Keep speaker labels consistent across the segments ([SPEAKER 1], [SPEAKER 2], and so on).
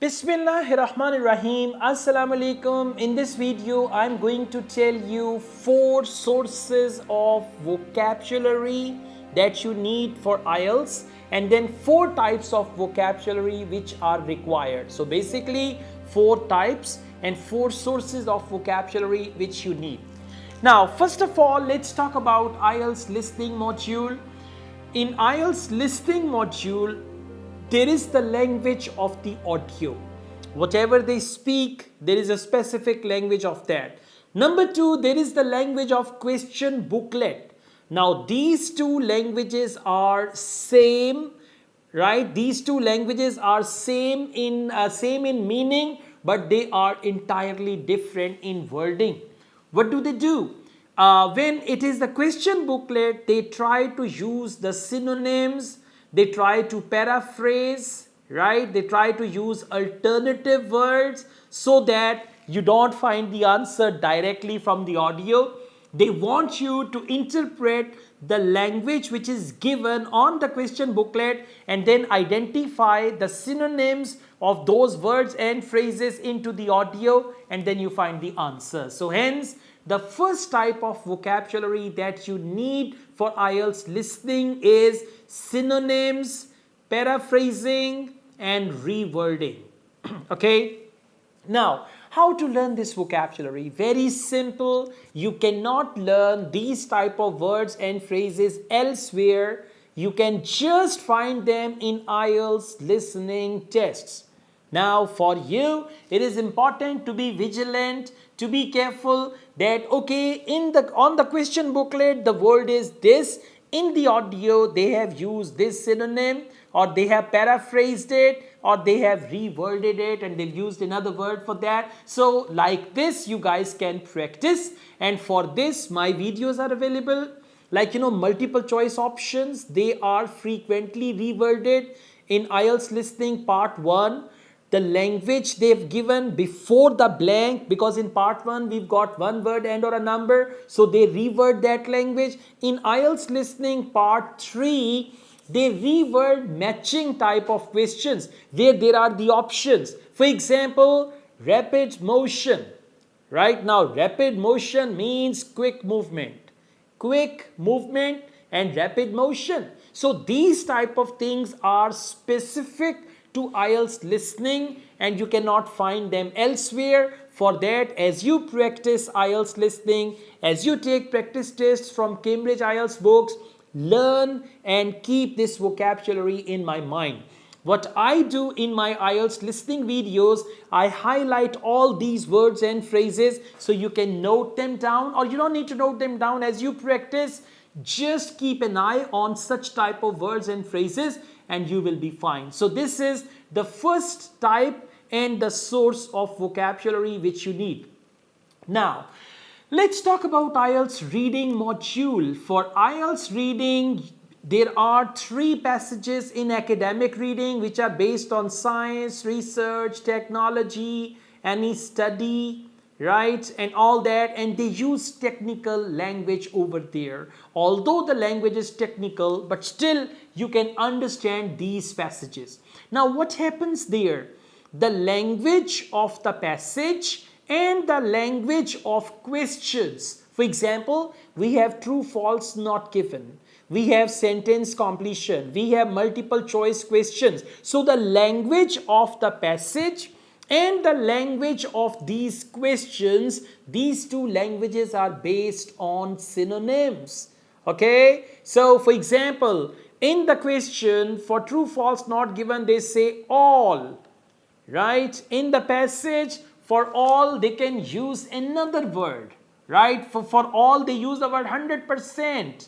[SPEAKER 1] Bismillahirrahmanirrahim. Assalamu alaikum. In this video, I'm going to tell you 4 sources of vocabulary that you need for IELTS and then 4 types of vocabulary which are required. So basically 4 types and 4 sources of vocabulary which you need. Now, first of all, let's talk about IELTS listening module. In IELTS listening module, there is the language of the audio. Whatever they speak, there is a specific language of that. Number 2, there is the language of question booklet. Now, these two languages are same, right? These two languages are same in meaning, but they are entirely different in wording. What do they do? When it is the question booklet, they try to use the synonyms. They try to paraphrase, right? They try to use alternative words so that you don't find the answer directly from the audio. They want you to interpret the language which is given on the question booklet and then identify the synonyms of those words and phrases into the audio, and then you find the answer. So hence, the first type of vocabulary that you need for IELTS listening is synonyms, paraphrasing, and rewording. Okay? Now, how to learn this vocabulary? Very simple. You cannot learn these type of words and phrases elsewhere. You can just find them in IELTS listening tests. Now, for you, it is important to be vigilant, to be careful that, okay, on the question booklet, the word is this. In the audio, they have used this synonym, or they have paraphrased it, or they have reworded it and they've used another word for that. So like this, you guys can practice. And for this, my videos are available. Like, multiple choice options, they are frequently reworded in IELTS listening part 1. The language they've given before the blank, because in part 1 we've got one word and or a number, so they reword that language. In IELTS listening part 3, they reword matching type of questions where there are the options. For example, rapid motion. Right now, rapid motion means quick movement and rapid motion. So these type of things are specific to IELTS listening and you cannot find them elsewhere. For that, as you practice IELTS listening, as you take practice tests from Cambridge IELTS books, learn and keep this vocabulary in my mind. What I do in my IELTS listening videos, I highlight all these words and phrases so you can note them down, or you don't need to note them down. As you practice, just keep an eye on such type of words and phrases and you will be fine. So this is the first type and the source of vocabulary which you need. Now, let's talk about IELTS reading module. For IELTS reading, there are 3 passages in academic reading which are based on science, research, technology, any study, right, and all that, and they use technical language over there. Although the language is technical, but still you can understand these passages. Now, what happens there? The language of the passage and the language of questions. For example, we have true, false, not given. We have sentence completion. We have multiple choice questions. So the language of the passage and the language of these questions, these two languages are based on synonyms. Okay? So for example, in the question for true, false, not given, they say all. Right? In the passage, for all, they can use another word. Right? For all, they use the word 100%.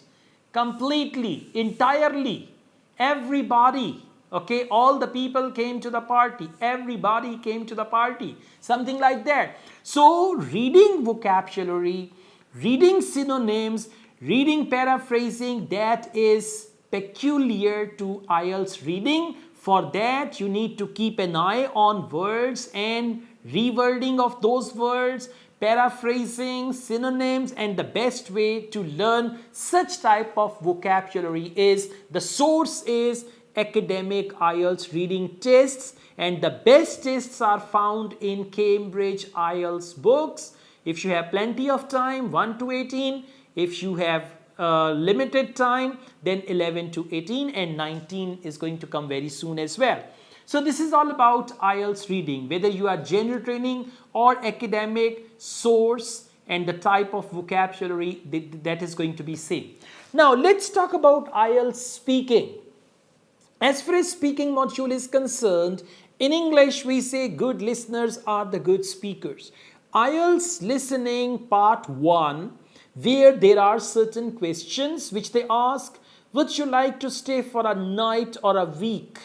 [SPEAKER 1] Completely, entirely, everybody. Okay, all the people came to the party. Everybody came to the party. Something like that. So, reading vocabulary, reading synonyms, reading paraphrasing, that is peculiar to IELTS reading. For that, you need to keep an eye on words and rewording of those words, paraphrasing, synonyms, and the best way to learn such type of vocabulary is, the source is academic IELTS reading tests, and the best tests are found in Cambridge IELTS books. If you have plenty of time, 1 to 18. If you have limited time, then 11 to 18, and 19 is going to come very soon as well. So this is all about IELTS reading, whether you are general training or academic, source, and the type of vocabulary that is going to be same. Now let's talk about IELTS speaking. As far as speaking module is concerned, in English we say good listeners are the good speakers. IELTS listening part 1, where there are certain questions which they ask: would you like to stay for a night or a week?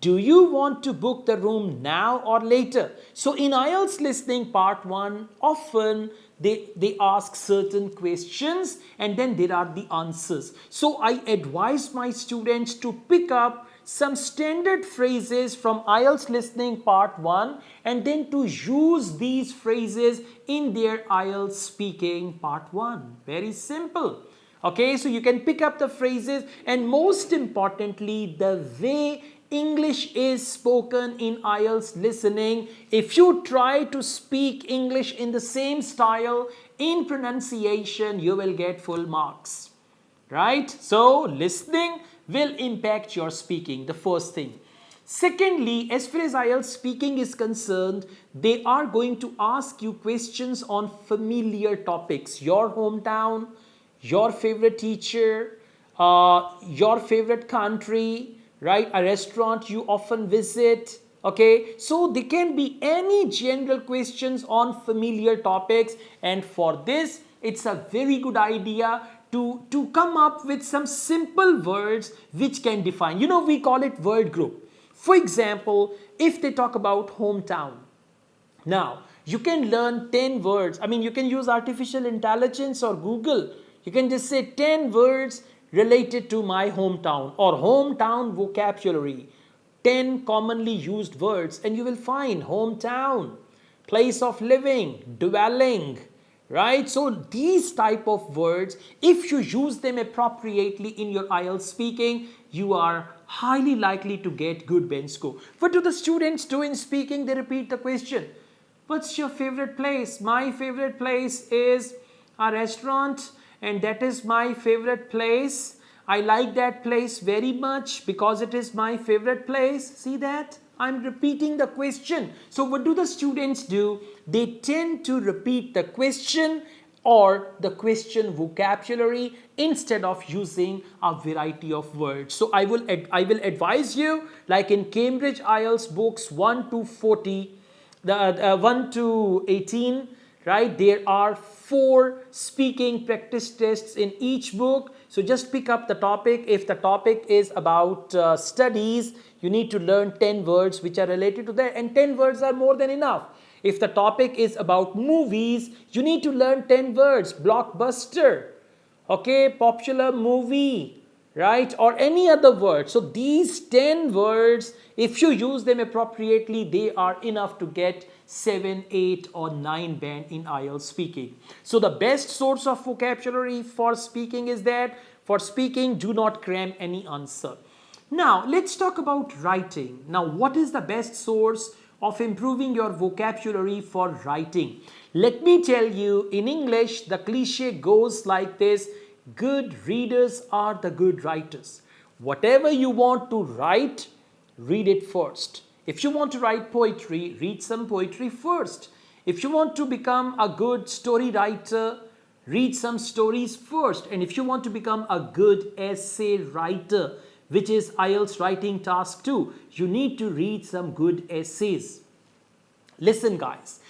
[SPEAKER 1] Do you want to book the room now or later? So in IELTS listening part 1, often they ask certain questions and then there are the answers. So I advise my students to pick up some standard phrases from IELTS listening part 1 and then to use these phrases in their IELTS speaking part 1. Very simple. Okay, so you can pick up the phrases, and most importantly, the way English is spoken in IELTS listening. If you try to speak English in the same style in pronunciation, you will get full marks, right? So listening will impact your speaking, the first thing. Secondly, as far as IELTS speaking is concerned, they are going to ask you questions on familiar topics: your hometown, your favorite teacher, your favorite country, right? A restaurant you often visit. Okay, so there can be any general questions on familiar topics, and for this it's a very good idea to come up with some simple words which can define. We call it word group. For example, if they talk about hometown, now you can learn 10 words. You can use artificial intelligence or Google. You can just say 10 words related to my hometown or hometown vocabulary, 10 commonly used words, and you will find hometown, place of living, dwelling, right? So these type of words, if you use them appropriately in your IELTS speaking, you are highly likely to get good bench score. What do the students do in speaking? They repeat the question. What's your favorite place? My favorite place is a restaurant, and that is my favorite place. I like that place very much because it is my favorite place. See that? I'm repeating the question. So what do the students do? They tend to repeat the question or the question vocabulary instead of using a variety of words. So I will advise you, like in Cambridge IELTS books 1 to 40, 1 to 18, right? There are 4 speaking practice tests in each book. So just pick up the topic. If the topic is about studies, you need to learn 10 words which are related to that, and 10 words are more than enough. If the topic is about movies, you need to learn 10 words. Blockbuster, okay, popular movie, right, or any other word. So these 10 words, if you use them appropriately, they are enough to get 7, 8 or 9 band in IELTS speaking. So the best source of vocabulary for speaking is that. For speaking, do not cram any answer. Now let's talk about writing. Now what is the best source of improving your vocabulary for writing? Let me tell you, in English the cliche goes like this: good readers are the good writers. Whatever you want to write, read it first. If you want to write poetry, read some poetry first. If you want to become a good story writer, read some stories first. And if you want to become a good essay writer, which is IELTS writing task 2, you need to read some good essays. Listen guys,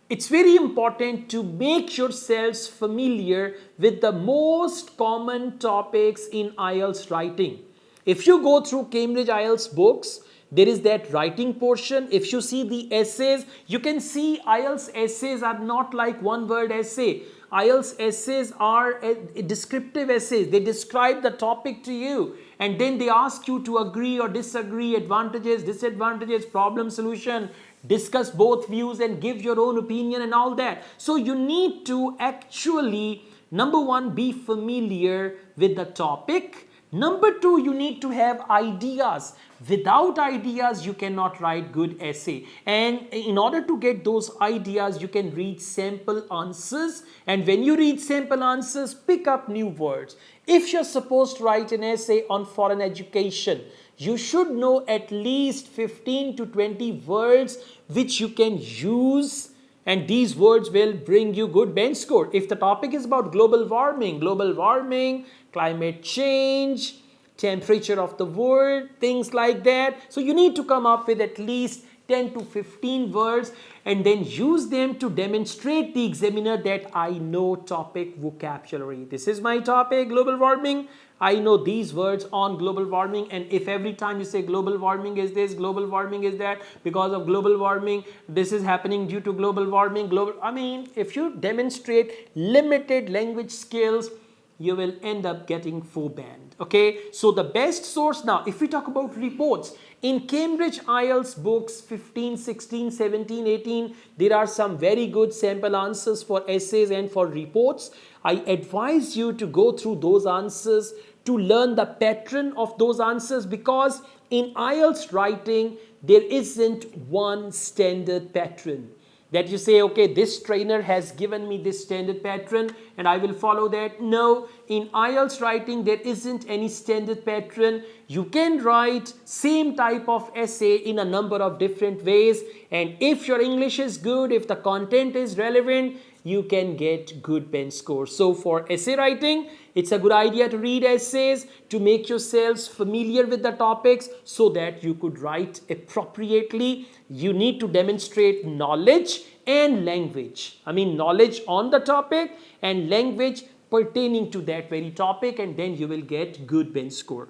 [SPEAKER 1] it's very important to make yourselves familiar with the most common topics in IELTS writing. If you go through Cambridge IELTS books, there is that writing portion. If you see the essays, you can see IELTS essays are not like one word essay. IELTS essays are descriptive essays. They describe the topic to you and then they ask you to agree or disagree, advantages, disadvantages, problem solution, discuss both views and give your own opinion and all that. So you need to actually, number one, be familiar with the topic. Number two, you need to have ideas. Without ideas, you cannot write good essay. And in order to get those ideas, you can read sample answers. And when you read sample answers, pick up new words. If you're supposed to write an essay on foreign education, you should know at least 15 to 20 words which you can use, and these words will bring you good bench score. If the topic is about global warming, climate change, temperature of the world, things like that. So you need to come up with at least 10 to 15 words and then use them to demonstrate the examiner that I know topic vocabulary. This is my topic, global warming. I know these words on global warming, and if every time you say global warming is this, global warming is that, because of global warming, this is happening due to global warming, if you demonstrate limited language skills, you will end up getting 4 band. Okay, so the best source now, if we talk about reports, in Cambridge IELTS books 15, 16, 17, 18, there are some very good sample answers for essays and for reports. I advise you to go through those answers to learn the pattern of those answers, because in IELTS writing, there isn't one standard pattern that you say, okay, this trainer has given me this standard pattern and I will follow that. No, in IELTS writing, there isn't any standard pattern. You can write same type of essay in a number of different ways, and if your English is good, if the content is relevant, you can get good bench score. So for essay writing, it's a good idea to read essays to make yourselves familiar with the topics so that you could write appropriately. You need to demonstrate knowledge and language. Knowledge on the topic and language pertaining to that very topic, and then you will get good bench score.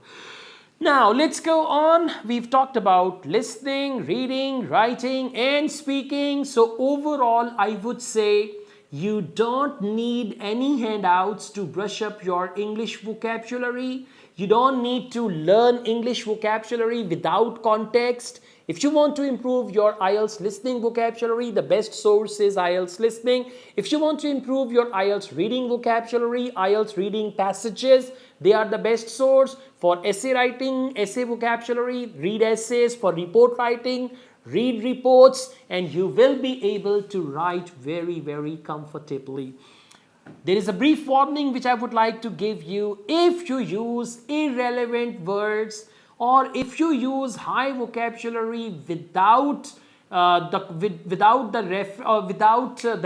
[SPEAKER 1] Now let's go on. We've talked about listening, reading, writing and speaking. So overall, I would say you don't need any handouts to brush up your English vocabulary. You don't need to learn English vocabulary without context. If you want to improve your IELTS listening vocabulary, the best source is IELTS listening. If you want to improve your IELTS reading vocabulary, IELTS reading passages, they are the best source. For essay writing, essay vocabulary, read essays. For report writing, read reports, and you will be able to write very, very comfortably. There is a brief warning which I would like to give you. If you use irrelevant words or if you use high vocabulary without the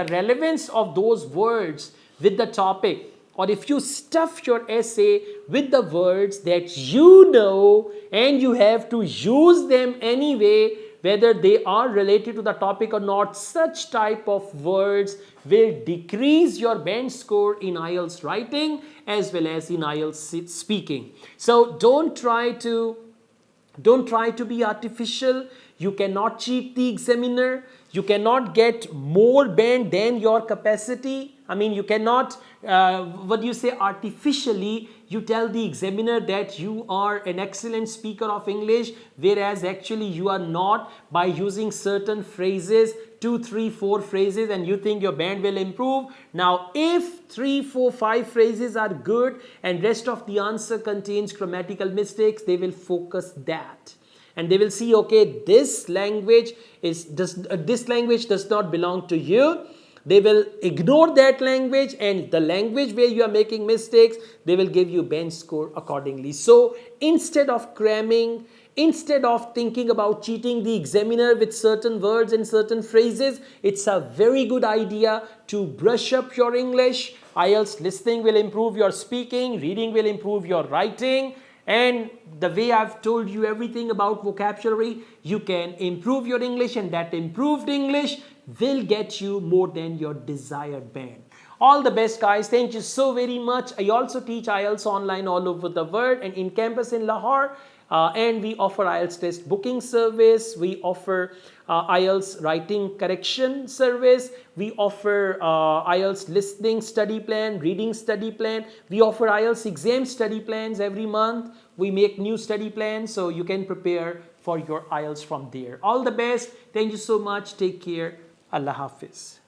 [SPEAKER 1] relevance of those words with the topic, or if you stuff your essay with the words that you know and you have to use them anyway, whether they are related to the topic or not, such type of words will decrease your bench score in IELTS writing as well as in IELTS speaking. So don't try to be artificial. You cannot cheat the examiner. You cannot get more band than your capacity. You cannot, artificially, you tell the examiner that you are an excellent speaker of English, whereas actually you are not, by using certain phrases, 2, 3, 4 phrases, and you think your band will improve. Now, if 3, 4, 5 phrases are good and rest of the answer contains grammatical mistakes, they will focus that. And they will see, okay, this language does not belong to you. They will ignore that language, and the language where you are making mistakes, they will give you bench score accordingly. So instead of cramming, instead of thinking about cheating the examiner with certain words and certain phrases, it's a very good idea to brush up your English. IELTS listening will improve your speaking, reading will improve your writing. And the way I've told you everything about vocabulary, you can improve your English, and that improved English will get you more than your desired band. All the best, guys. Thank you so very much. I also teach IELTS online all over the world and in campus in Lahore. And we offer IELTS test booking service. We offer IELTS writing correction service. We offer IELTS listening study plan, reading study plan. We offer IELTS exam study plans every month. We make new study plans so you can prepare for your IELTS from there. All the best. Thank you so much. Take care. Allah Hafiz.